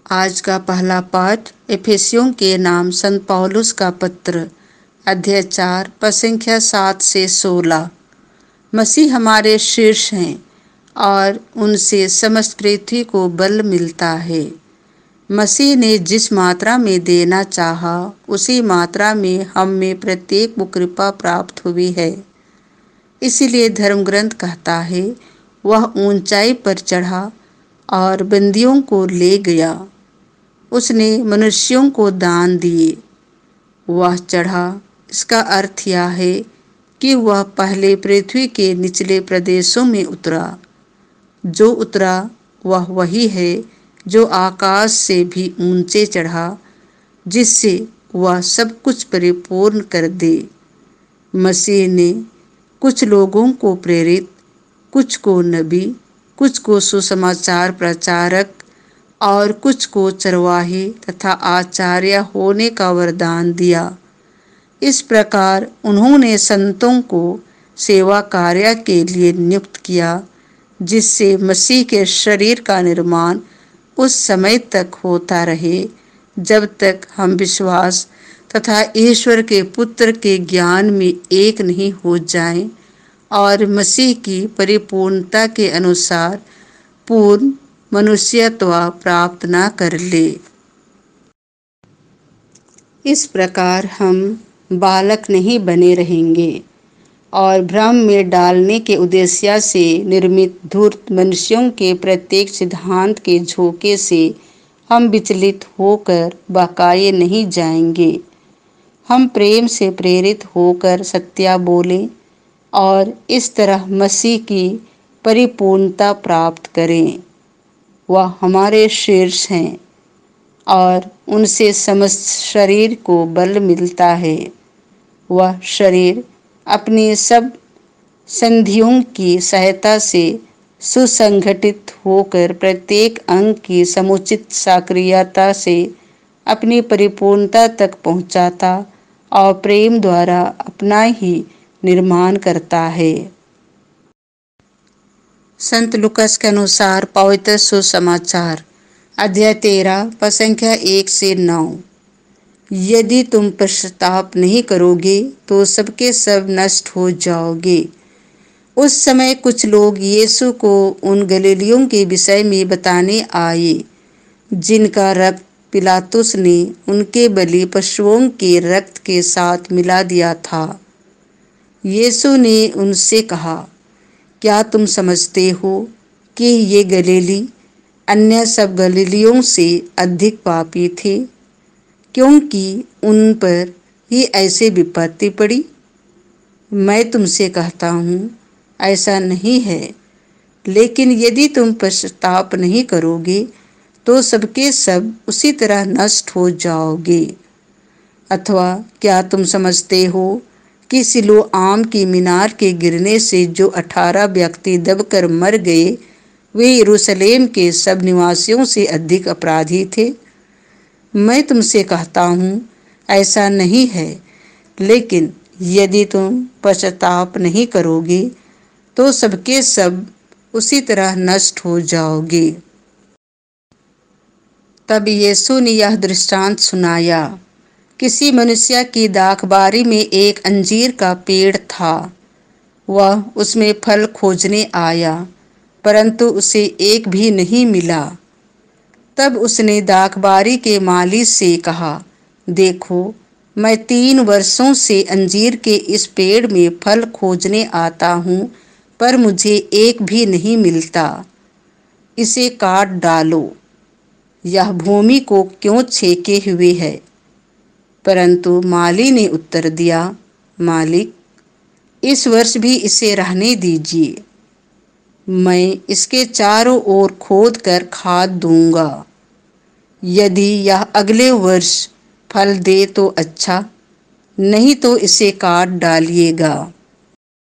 आज का पहला पाठ इफिसियों के नाम संत पौलुस का पत्र, अध्याय 4, पद संख्या 7 से 16। मसीह हमारे शीर्ष हैं और उनसे समस्त पृथ्वी को बल मिलता है। मसीह ने जिस मात्रा में देना चाहा, उसी मात्रा में हम में प्रत्येक को कृपा प्राप्त हुई है। इसीलिए धर्म ग्रंथ कहता है, वह ऊंचाई पर चढ़ा और बंदियों को ले गया। उसने मनुष्यों को दान दिए। वह चढ़ा, इसका अर्थ यह है कि वह पहले पृथ्वी के निचले प्रदेशों में उतरा। जो उतरा वह वही है जो आकाश से भी ऊंचे चढ़ा, जिससे वह सब कुछ परिपूर्ण कर दे। मसीह ने कुछ लोगों को प्रेरित, कुछ को नबी, कुछ को सुसमाचार प्रचारक और कुछ को चरवाहे तथा आचार्य होने का वरदान दिया। इस प्रकार उन्होंने संतों को सेवा कार्य के लिए नियुक्त किया, जिससे मसीह के शरीर का निर्माण उस समय तक होता रहे जब तक हम विश्वास तथा ईश्वर के पुत्र के ज्ञान में एक नहीं हो जाएं और मसीह की परिपूर्णता के अनुसार पूर्ण मनुष्यत्व प्राप्त न कर ले। इस प्रकार हम बालक नहीं बने रहेंगे और भ्रम में डालने के उद्देश्य से निर्मित धूर्त मनुष्यों के प्रत्येक सिद्धांत के झोंके से हम विचलित होकर बहकाए नहीं जाएंगे। हम प्रेम से प्रेरित होकर सत्य बोलें और इस तरह मसीह की परिपूर्णता प्राप्त करें। वह हमारे शीर्ष हैं और उनसे समस्त शरीर को बल मिलता है। वह शरीर अपनी सब संधियों की सहायता से सुसंगठित होकर प्रत्येक अंग की समुचित सक्रियता से अपनी परिपूर्णता तक पहुंचाता और प्रेम द्वारा अपना ही निर्माण करता है। संत लूकास के अनुसार पवित्र सुसमाचार, अध्याय 13, पद संख्या 1 से 9। यदि तुम पश्चाताप नहीं करोगे तो सबके सब नष्ट हो जाओगे। उस समय कुछ लोग यीशु को उन गलीलियों के विषय में बताने आए, जिनका रक्त पिलातुस ने उनके बलि पशुओं के रक्त के साथ मिला दिया था। यीशु ने उनसे कहा, क्या तुम समझते हो कि ये गलीली अन्य सब गलीलियों से अधिक पापी थे, क्योंकि उन पर ही ऐसे विपत्ति पड़ी? मैं तुमसे कहता हूँ, ऐसा नहीं है। लेकिन यदि तुम पश्चाताप नहीं करोगे तो सबके सब उसी तरह नष्ट हो जाओगे। अथवा क्या तुम समझते हो कि सिलोआम की मीनार के गिरने से जो 18 व्यक्ति दबकर मर गए, वे यरूशलेम के सब निवासियों से अधिक अपराधी थे? मैं तुमसे कहता हूँ, ऐसा नहीं है। लेकिन यदि तुम पश्चाताप नहीं करोगे तो सबके सब उसी तरह नष्ट हो जाओगे। तब यीशु ने यह दृष्टांत सुनाया। किसी मनुष्य की दाखबारी में एक अंजीर का पेड़ था। वह उसमें फल खोजने आया, परंतु उसे एक भी नहीं मिला। तब उसने दाखबारी के माली से कहा, देखो, मैं 3 वर्षों से अंजीर के इस पेड़ में फल खोजने आता हूँ, पर मुझे एक भी नहीं मिलता। इसे काट डालो। यह भूमि को क्यों छेके हुए है? परंतु माली ने उत्तर दिया, मालिक, इस वर्ष भी इसे रहने दीजिए। मैं इसके चारों ओर खोद कर खाद दूंगा। यदि यह अगले वर्ष फल दे तो अच्छा, नहीं तो इसे काट डालिएगा।